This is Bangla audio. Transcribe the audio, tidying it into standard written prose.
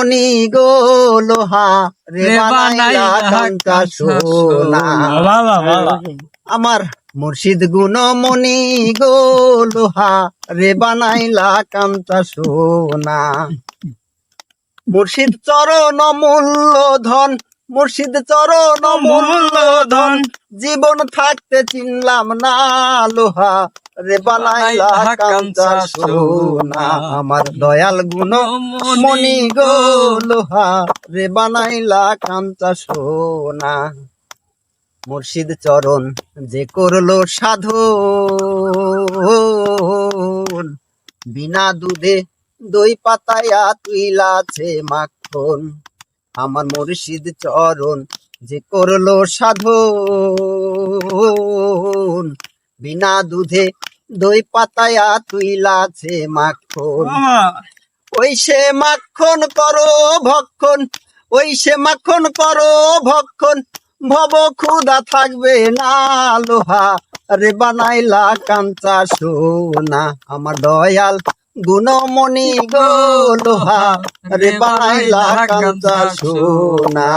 মনি গো লোহা রে বানাইলা কাঞ্চা সোনা। আমার মুর্শিদ গুণ মনি গো লোহা রে বানাইলা কাঞ্চা সোনা। মুর্শিদ চরণ মূল্য ধন, মুর্শিদ চরণ মূল্য ধন, জীবন থাকতে চিনলাম না লোহা রে বানাইলা কাঞ্চা সোনা। আমার দয়াল গুণ মনি গো লোহা রে বানাইলা কাঞ্চা সোনা। মুর্শিদ চরণ যে করলো সাধন, বিনা দুধে দই পাতায়া তুইলাছে মাখন। আমার মুর্শিদ চরণ যে করলো সাধন, বিনা দুধে দই পাতায়া তুইলাছে মাখন। ওই সে মাখন করো ভক্ষণ, ওই সে মাখন করো ভক্ষণ, ভব ক্ষুধা থাকবে না লোহা রে বানাইলা কাঞ্চা সোনা। আমার দয়াল গুণমণি গো লোহা রে বানাইলা কাঞ্চা সোনা।